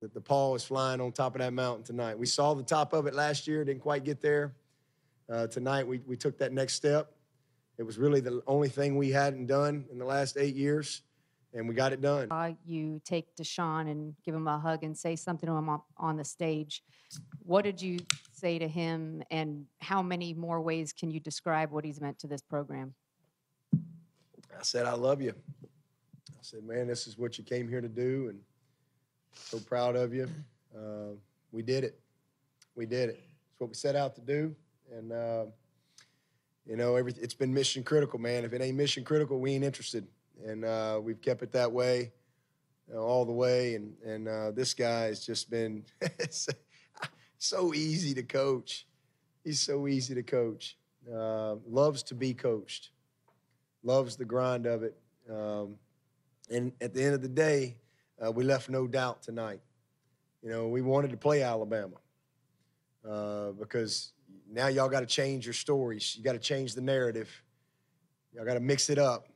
The Paul is flying on top of that mountain tonight. We saw the top of it last year, didn't quite get there. Tonight, we took that next step. It was really the only thing we hadn't done in the last 8 years, and we got it done. You take Deshaun and give him a hug and say something to him on the stage. What did you say to him, and how many more ways can you describe what he's meant to this program? I said, I love you. I said, man, this is what you came here to do, and so proud of you. We did it. We did it. It's what we set out to do, and you know, it's been mission critical, man. If it ain't mission critical, we ain't interested. And we've kept it that way, you know, all the way. And this guy has just been so easy to coach. He's so easy to coach. Loves to be coached. Loves the grind of it. And at the end of the day, we left no doubt tonight. You know, we wanted to play Alabama because now y'all got to change your stories. You got to change the narrative. Y'all got to mix it up.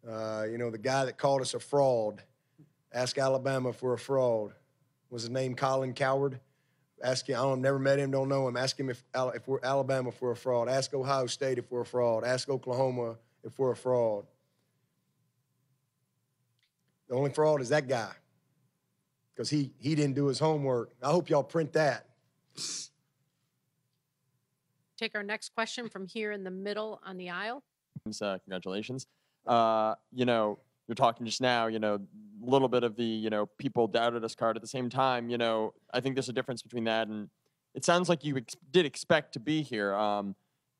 You know, the guy that called us a fraud, ask Alabama for a fraud. Was his name Colin Coward? Ask him, I don't never met him, don't know him. Ask him if we're Alabama for a fraud. Ask Ohio State if we're a fraud. Ask Oklahoma if we're a fraud. The only fraud is that guy because he didn't do his homework. I hope y'all print that. Take our next question from here in the middle on the aisle. Congratulations. You know, you're talking just now, you know, a little bit of the, you know, people doubted us card. At the same time, you know, I think there's a difference between that and it sounds like you did expect to be here.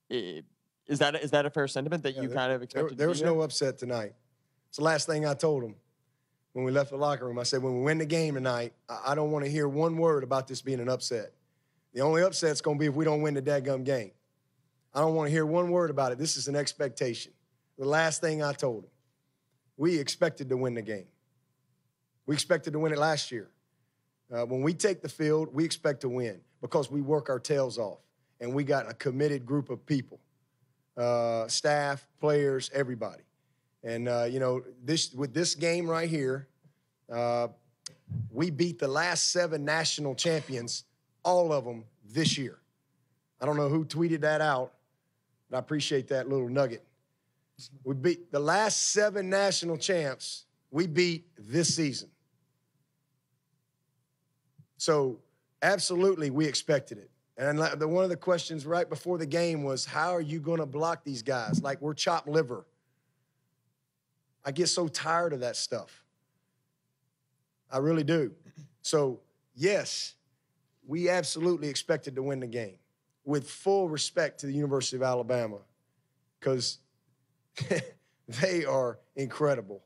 Is that a fair sentiment that you kind of expected to be here? There was no upset tonight. It's the last thing I told him when we left the locker room. I said, when we win the game tonight, I don't want to hear one word about this being an upset. The only upset's going to be if we don't win the dadgum game. I don't want to hear one word about it. This is an expectation. The last thing I told him. We expected to win the game. We expected to win it last year. When we take the field, we expect to win because we work our tails off, and we got a committed group of people, staff, players, everybody. And, you know, with this game right here, we beat the last 7 national champions, all of them this year. I don't know who tweeted that out, but I appreciate that little nugget. We beat the last 7 national champs, we beat this season. So, absolutely, we expected it. And one of the questions right before the game was, how are you going to block these guys? Like we're chopped liver. I get so tired of that stuff. I really do. So, yes, we absolutely expected to win the game with full respect to the University of Alabama because they are incredible.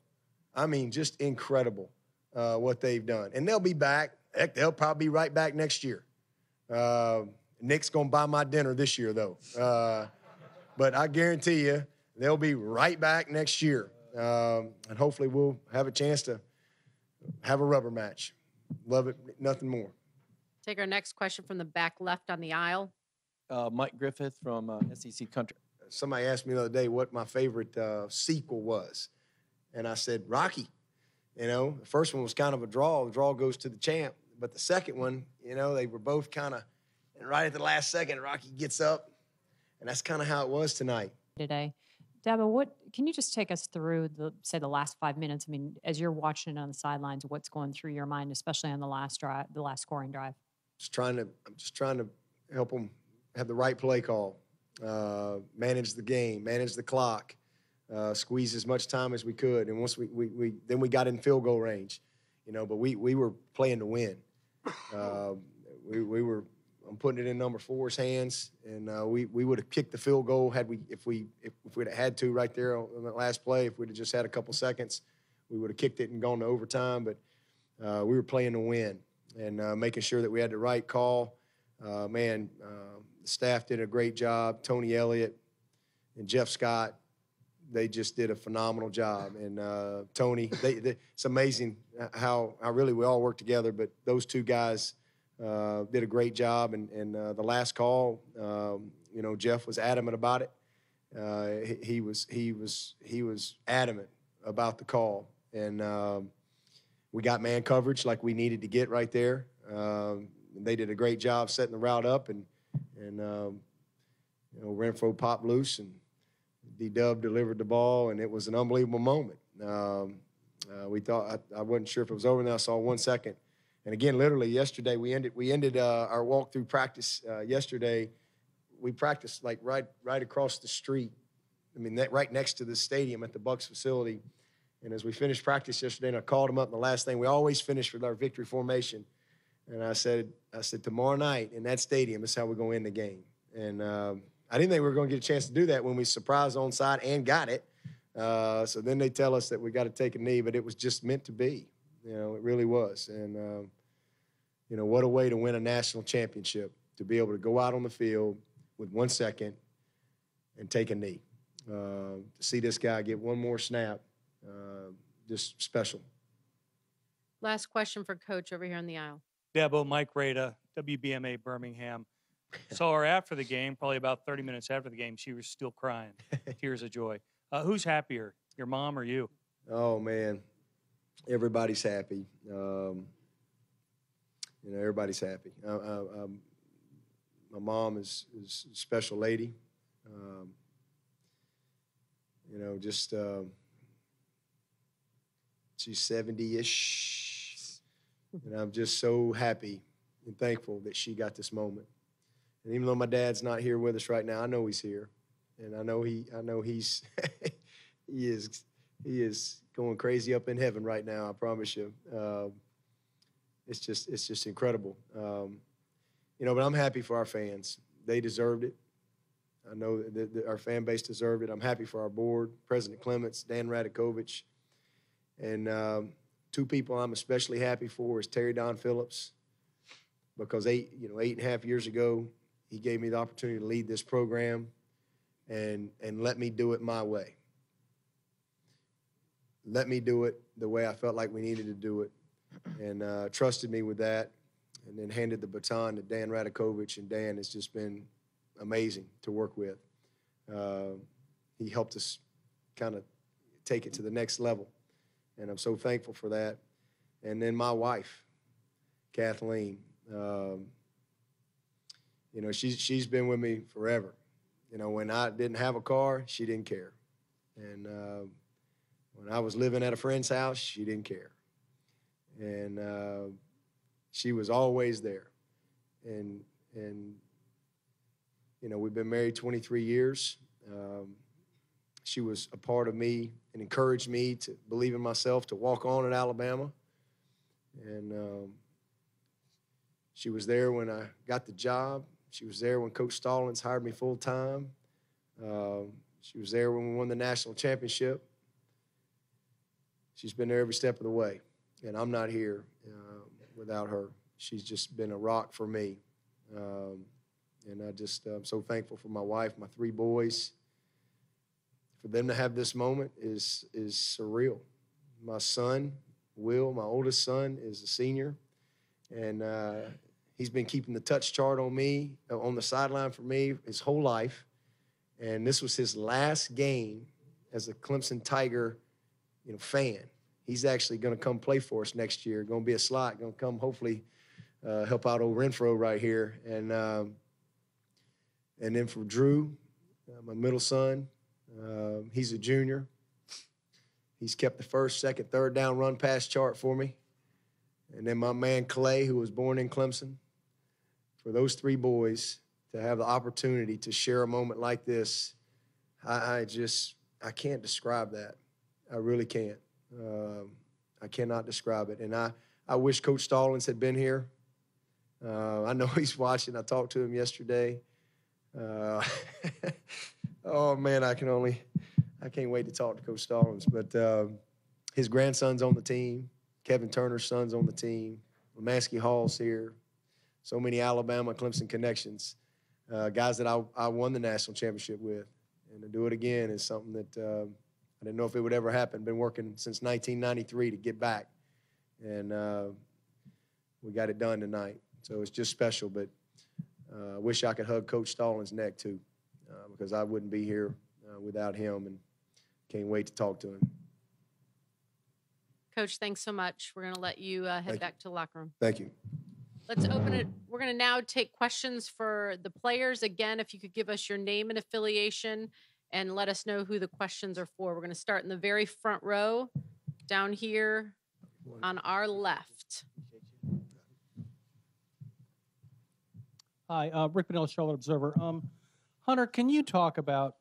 I mean, just incredible what they've done. And they'll be back. Heck, they'll probably be right back next year. Nick's going to buy my dinner this year, though. But I guarantee you they'll be right back next year. And hopefully we'll have a chance to have a rubber match. Love it, nothing more. Take our next question from the back left on the aisle. Mike Griffith from SEC Country. Somebody asked me the other day what my favorite sequel was. And I said, Rocky. You know, the first one was kind of a draw. The draw goes to the champ. But the second one, you know, they were both kind of, and right at the last second, Rocky gets up. And that's kind of how it was tonight. Today. Dabo, what can you just take us through the last 5 minutes? I mean, as you're watching it on the sidelines, what's going through your mind, especially on the last drive, the last scoring drive? I'm just trying to help them have the right play call, manage the game, manage the clock, squeeze as much time as we could. And once we got in field goal range, you know, but we were playing to win. I'm putting it in number 4's hands, and we would have kicked the field goal if we'd had to right there on that last play. If we'd have just had a couple seconds, we would have kicked it and gone to overtime. But we were playing to win and making sure that we had the right call. The staff did a great job. Tony Elliott and Jeff Scott, they just did a phenomenal job. And Tony, it's amazing how really we all work together. But those two guys did a great job. And the last call, you know, Jeff was adamant about it. He was adamant about the call. And we got man coverage like we needed to get right there. They did a great job setting the route up, and Renfrow popped loose, and D-Dub delivered the ball, and it was an unbelievable moment. We thought I wasn't sure if it was over, and then I saw 1 second. And again, literally yesterday, we ended our walk-through practice yesterday. We practiced like right across the street. I mean, right next to the stadium at the Bucs facility. And as we finished practice yesterday, and I called him up, and the last thing, we always finish with our victory formation. And I said, tomorrow night in that stadium is how we're going to end the game. And I didn't think we were going to get a chance to do that when we surprised onside and got it. So then they tell us that we got to take a knee, but it was just meant to be. It really was. And, what a way to win a national championship, to be able to go out on the field with 1 second and take a knee. To see this guy get one more snap, just special. Last question for Coach over here on the aisle. Debo, Mike Rada, WBMA Birmingham. Saw her after the game, probably about 30 minutes after the game. She was still crying, tears of joy. Who's happier, your mom or you? Oh, man. Everybody's happy. Everybody's happy. My mom is a special lady. She's 70-ish. And I'm just so happy and thankful that she got this moment. And even though my dad's not here with us right now, I know he's here. And I know he's he is going crazy up in heaven right now, I promise you. It's just incredible. But I'm happy for our fans. They deserved it. I know that our fan base deserved it. I'm happy for our board, President Clements, Dan Radakovich. And two people I'm especially happy for is Terry Don Phillips, because 8.5 years ago, he gave me the opportunity to lead this program and let me do it my way. Let me do it the way I felt like we needed to do it, and trusted me with that, and then handed the baton to Dan Radakovich, and Dan has just been amazing to work with. He helped us kind of take it to the next level, and I'm so thankful for that. And then my wife, Kathleen, she's been with me forever. When I didn't have a car, she didn't care. And when I was living at a friend's house, she didn't care. And she was always there. And we've been married 23 years. She was a part of me and encouraged me to believe in myself, to walk on at Alabama. And she was there when I got the job. She was there when Coach Stallings hired me full-time. She was there when we won the national championship. She's been there every step of the way, and I'm not here without her. She's just been a rock for me. And I'm so thankful for my wife, my 3 boys. For them to have this moment is surreal. My son, Will, my oldest son, is a senior, and he's been keeping the touch chart on me, on the sideline for me his whole life. And this was his last game as a Clemson Tiger, fan. He's actually going to come play for us next year. Going to be a slot. Going to come hopefully help out old Renfrow right here. And then for Drew, my middle son, he's a junior. He's kept the first, second, third down run pass chart for me. And then my man Clay, who was born in Clemson. For those 3 boys to have the opportunity to share a moment like this, I can't describe that. I really can't. I cannot describe it. And I wish Coach Stallings had been here. I know he's watching. I talked to him yesterday. Oh, man, I can't wait to talk to Coach Stallings. But his grandson's on the team. Kevin Turner's son's on the team. Lemansky Hall's here. So many Alabama, Clemson connections. Guys that I won the national championship with. And to do it again is something that I didn't know if it would ever happen. Been working since 1993 to get back. And we got it done tonight. So it's just special. But I wish I could hug Coach Stallings' neck, too, because I wouldn't be here without him, and can't wait to talk to him. Coach, thanks so much. We're going to let you head Thank you. back to the locker room. Thank you. Let's open it. We're going to now take questions for the players. Again, if you could give us your name and affiliation and let us know who the questions are for. We're going to start in the very front row down here on our left. Hi, Rick Bonnell, Charlotte Observer. Hunter, can you talk about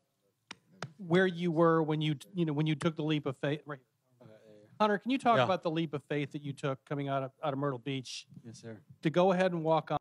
where you were when you took the leap of faith? Right. Hunter, can you talk about the leap of faith that you took coming out of Myrtle Beach Yes, sir. to go ahead and walk on